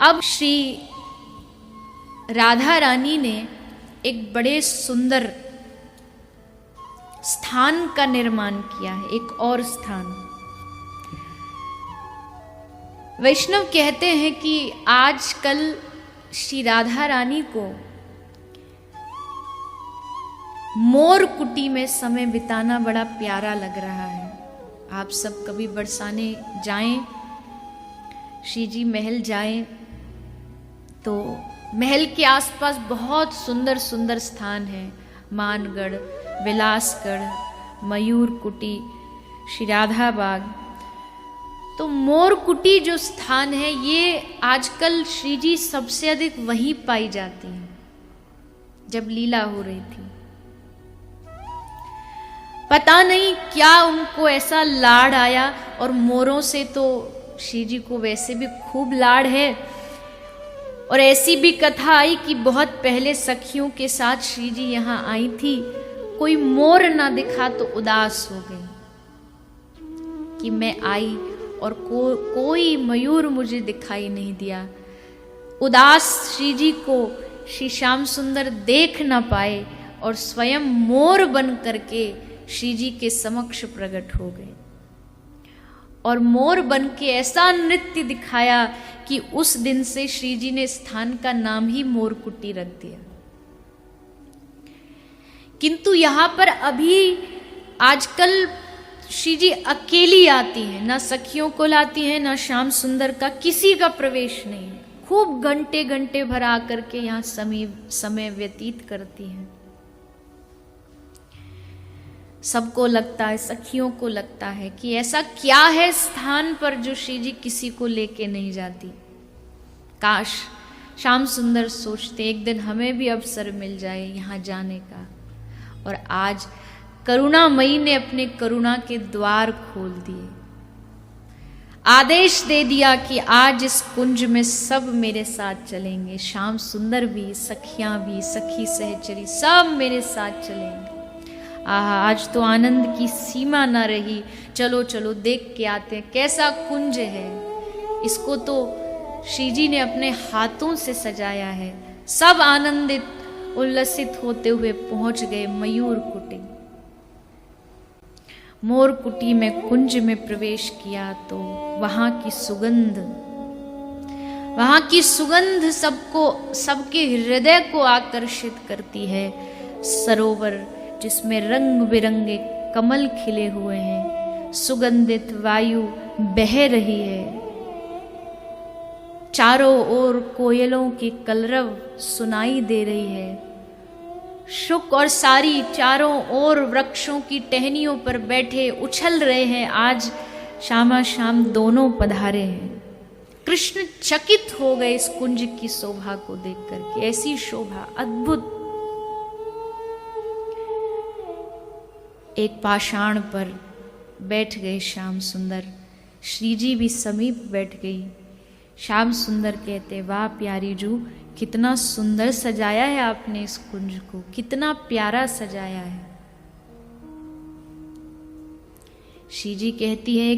अब श्री राधा रानी ने एक बड़े सुंदर स्थान का निर्माण किया है, एक और स्थान। वैष्णव कहते हैं कि आजकल श्री राधा रानी को मोर कुटी में समय बिताना बड़ा प्यारा लग रहा है। आप सब कभी बरसाने जाएं, श्री जी महल जाएं, तो महल के आसपास बहुत सुंदर सुंदर स्थान हैं। मानगढ़, विलासगढ़, मयूर कुटी, श्री राधा बाग। तो मोर कुटी जो स्थान है, ये आजकल श्री जी सबसे अधिक वहीं पाई जाती हैं जब लीला हो रही थी। पता नहीं क्या उनको ऐसा लाड़ आया, और मोरों से तो श्री जी को वैसे भी खूब लाड़ है। और ऐसी भी कथा आई कि बहुत पहले सखियों के साथ श्री जी यहाँ आई थी, कोई मोर ना दिखा तो उदास हो गई कि मैं आई और कोई मयूर मुझे दिखाई नहीं दिया। उदास श्री जी को श्री श्याम सुंदर देख ना पाए और स्वयं मोर बन करके श्री जी के समक्ष प्रकट हो गए, और मोर बन के ऐसा नृत्य दिखाया कि उस दिन से श्री जी ने स्थान का नाम ही मोर कुटी रख दिया। किंतु यहां पर अभी आजकल श्री जी अकेली आती हैं, ना सखियों को लाती हैं, ना श्याम सुंदर का किसी का प्रवेश नहीं है। खूब घंटे घंटे भर आकर के यहाँ समय व्यतीत करती हैं। सबको लगता है, सखियों को लगता है कि ऐसा क्या है स्थान पर जो श्री जी किसी को लेके नहीं जाती। काश श्याम सुंदर सोचते एक दिन हमें भी अवसर मिल जाए यहाँ जाने का। और आज करुणामयी ने अपने करुणा के द्वार खोल दिए, आदेश दे दिया कि आज इस कुंज में सब मेरे साथ चलेंगे। श्याम सुंदर भी, सखियां भी, सखी सहचरी सब मेरे साथ चलेंगे। आहा, आज तो आनंद की सीमा ना रही। चलो चलो देख के आते हैं कैसा कुंज है। इसको तो श्री जी ने अपने हाथों से सजाया है। सब आनंदित उल्लसित होते हुए पहुंच गए मयूर कुटी। मोर कुटी में कुंज में प्रवेश किया तो वहां की सुगंध सबके हृदय को आकर्षित करती है। सरोवर जिसमें रंग बिरंगे कमल खिले हुए हैं, सुगंधित वायु बह रही है, चारों ओर कोयलों की कलरव सुनाई दे रही है। शुक और सारी चारों ओर वृक्षों की टहनियों पर बैठे उछल रहे हैं। आज श्यामा श्याम दोनों पधारे हैं। कृष्ण चकित हो गए इस कुंज की शोभा को देख करके। ऐसी शोभा अद्भुत। एक पाषाण पर बैठ गए श्याम सुंदर। श्री जी भी समीप बैठ गई। श्याम सुंदर कहते, वाह प्यारी जू, कितना सुंदर सजाया है आपने इस कुंज को, कितना प्यारा सजाया है। श्री जी कहती है,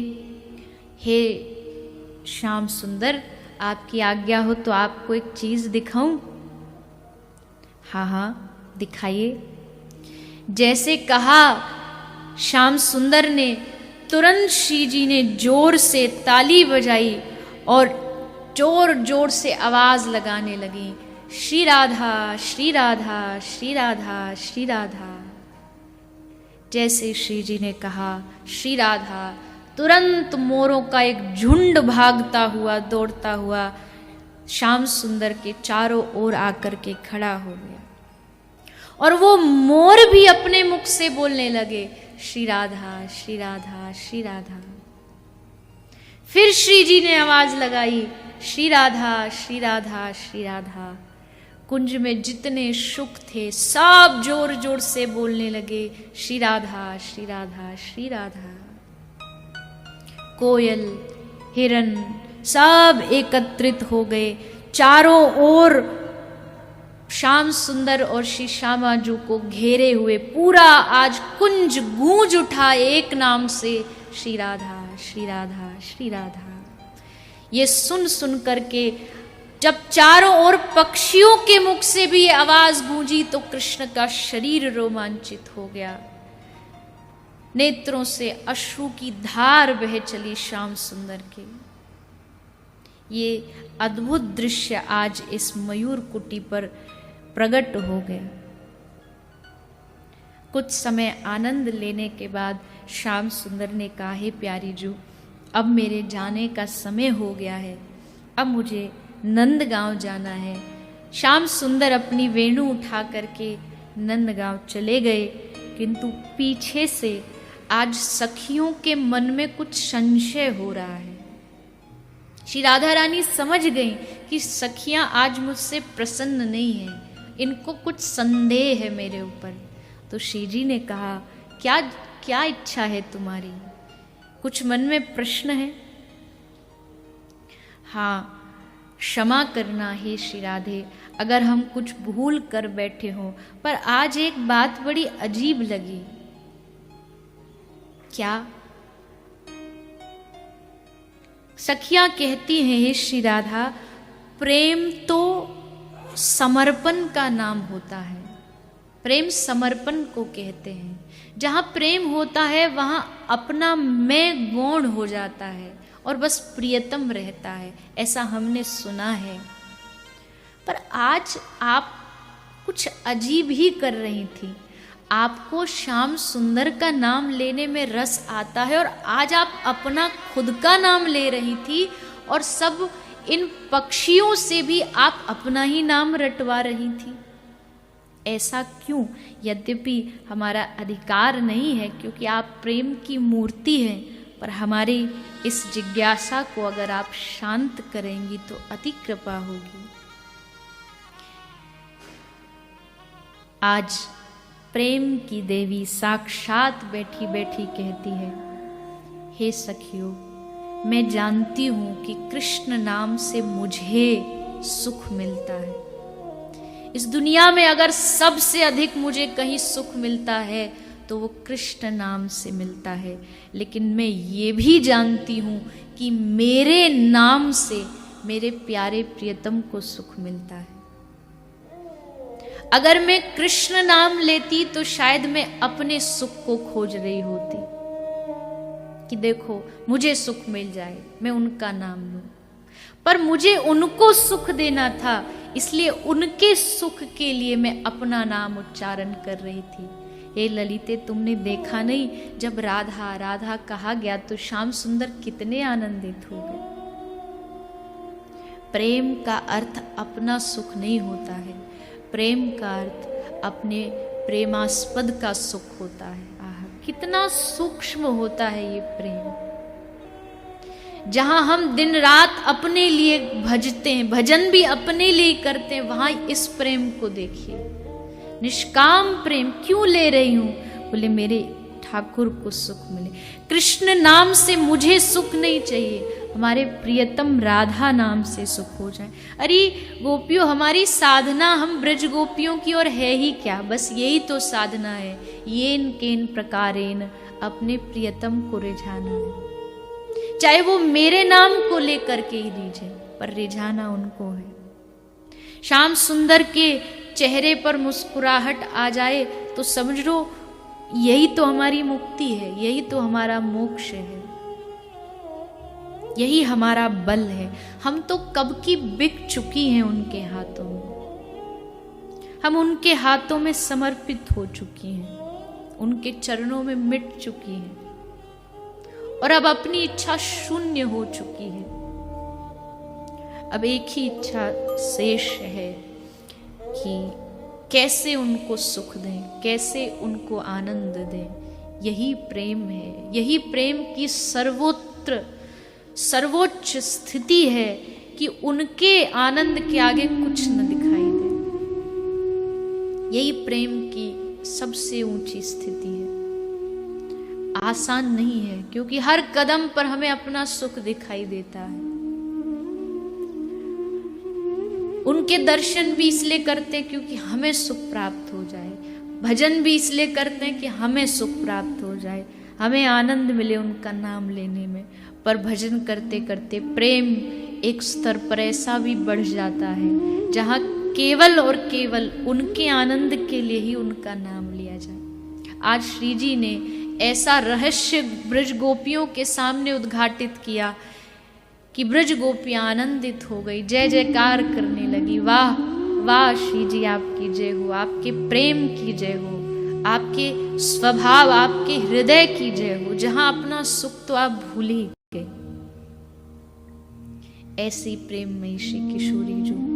हे श्याम सुंदर, आपकी आज्ञा हो तो आपको एक चीज दिखाऊं? हाँ हाँ दिखाइए। जैसे कहा श्याम सुंदर ने, तुरंत श्री जी ने जोर से ताली बजाई और जोर जोर से आवाज लगाने लगी, श्री राधा श्री राधा श्री राधा श्री राधा। जैसे श्री जी ने कहा श्री राधा, तुरंत मोरों का एक झुंड भागता हुआ दौड़ता हुआ श्याम सुंदर के चारों ओर आकर के खड़ा हो गया। और वो मोर भी अपने मुख से बोलने लगे, श्री राधा श्री राधा श्री राधा। फिर श्री जी ने आवाज लगाई, श्री राधा श्री राधा श्री राधा। कुंज में जितने शुक थे सब जोर जोर से बोलने लगे, श्री राधा श्री राधा श्री राधा। कोयल, हिरन सब एकत्रित हो गए। चारों ओर श्याम सुंदर और श्री श्यामा जी को घेरे हुए पूरा आज कुंज गूंज उठा एक नाम से, श्री राधा श्री राधा श्री राधा। ये सुन सुन करके जब चारों ओर पक्षियों के मुख से भी ये आवाज गूंजी तो कृष्ण का शरीर रोमांचित हो गया। नेत्रों से अश्रु की धार बह चली श्याम सुंदर के। ये अद्भुत दृश्य आज इस मयूर कुटी पर प्रकट हो गया। कुछ समय आनंद लेने के बाद श्याम सुंदर ने कहा, हे प्यारी जू, अब मेरे जाने का समय हो गया है, अब मुझे नंदगांव जाना है। श्याम सुंदर अपनी वेणु उठा करके नंदगांव चले गए, किंतु पीछे से आज सखियों के मन में कुछ संशय हो रहा है। श्री राधा रानी समझ गई कि सखियां आज मुझसे प्रसन्न नहीं हैं, इनको कुछ संदेह है मेरे ऊपर। तो श्री जी ने कहा, क्या क्या इच्छा है तुम्हारी? कुछ मन में प्रश्न है? हाँ, क्षमा करना है श्री राधे, अगर हम कुछ भूल कर बैठे हों, पर आज एक बात बड़ी अजीब लगी। क्या? सखियां कहती हैं, हे श्री राधा, प्रेम तो समर्पण का नाम होता है, प्रेम समर्पण को कहते हैं। जहां प्रेम होता है वहां अपना मैं गौण हो जाता है और बस प्रियतम रहता है, ऐसा हमने सुना है। पर आज आप कुछ अजीब ही कर रही थी। आपको श्याम सुंदर का नाम लेने में रस आता है और आज आप अपना खुद का नाम ले रही थी और सब इन पक्षियों से भी आप अपना ही नाम रटवा रही थी। ऐसा क्यों? यद्यपि हमारा अधिकार नहीं है, क्योंकि आप प्रेम की मूर्ति हैं, पर हमारी इस जिज्ञासा को अगर आप शांत करेंगी तो अति कृपा होगी। आज प्रेम की देवी साक्षात बैठी बैठी कहती है, हे सखियों, मैं जानती हूं कि कृष्ण नाम से मुझे सुख मिलता है। इस दुनिया में अगर सबसे अधिक मुझे कहीं सुख मिलता है तो वो कृष्ण नाम से मिलता है। लेकिन मैं ये भी जानती हूं कि मेरे नाम से मेरे प्यारे प्रियतम को सुख मिलता है। अगर मैं कृष्ण नाम लेती तो शायद मैं अपने सुख को खोज रही होती कि देखो मुझे सुख मिल जाए, मैं उनका नाम लूं। पर मुझे उनको सुख देना था, इसलिए उनके सुख के लिए मैं अपना नाम उच्चारण कर रही थी। हे ललिते, तुमने देखा नहीं, जब राधा राधा कहा गया तो श्याम सुंदर कितने आनंदित हो गए। प्रेम का अर्थ अपना सुख नहीं होता है, प्रेम का अर्थ अपने प्रेमास्पद का सुख होता है। आह, कितना सूक्ष्म होता है ये प्रेम। जहां हम दिन रात अपने लिए भजते हैं, भजन भी अपने लिए करते हैं, वहां इस प्रेम को देखिए। निष्काम प्रेम क्यों ले रही हूं? बोले मेरे ठाकुर को सुख मिले। कृष्ण नाम से मुझे सुख नहीं चाहिए, हमारे प्रियतम राधा नाम से सुख हो जाए। अरे गोपियों, हमारी साधना हम ब्रज गोपियों की ओर है ही क्या? बस यही तो साधना है, येन केन प्रकारेण अपने प्रियतम को रिझाना है। चाहे वो मेरे नाम को लेकर के ही रिझे, पर रिझाना उनको है। श्याम सुंदर के चेहरे पर मुस्कुराहट आ जाए तो समझ लो यही तो हमारी मुक्ति है, यही तो हमारा मोक्ष है, यही हमारा बल है। हम तो कब की बिक चुकी हैं उनके हाथों में, हम उनके हाथों में समर्पित हो चुकी हैं, उनके चरणों में मिट चुकी हैं और अब अपनी इच्छा शून्य हो चुकी है। अब एक ही इच्छा शेष है कि कैसे उनको सुख दें, कैसे उनको आनंद दें। यही प्रेम है, यही प्रेम की सर्वोच्च स्थिति है कि उनके आनंद के आगे कुछ न दिखाई दे। यही प्रेम की सबसे ऊंची स्थिति है। आसान नहीं है, क्योंकि हर कदम पर हमें अपना सुख दिखाई देता है। उनके दर्शन भी इसलिए करते हैं क्योंकि हमें सुख प्राप्त हो जाए, भजन भी इसलिए करते हैं कि हमें सुख प्राप्त हो जाए, हमें आनंद मिले उनका नाम लेने में। पर भजन करते करते, प्रेम एक स्तर पर ऐसा भी बढ़ जाता है जहां केवल और केवल उनके आनंद के लिए ही उनका नाम लिया जाए। आज श्री जी ने ऐसा रहस्य ब्रज गोपियों के सामने उद्घाटित किया कि ब्रज गोपियां आनंदित हो गई, जय जयकार करने लगी। वाह वाह श्री जी आपकी जय हो, आपके प्रेम की जय हो, आपके स्वभाव, आपके हृदय की जय हो, जहां अपना सुख तो आप भूल ही गए। ऐसी प्रेममयी श्री किशोरी जो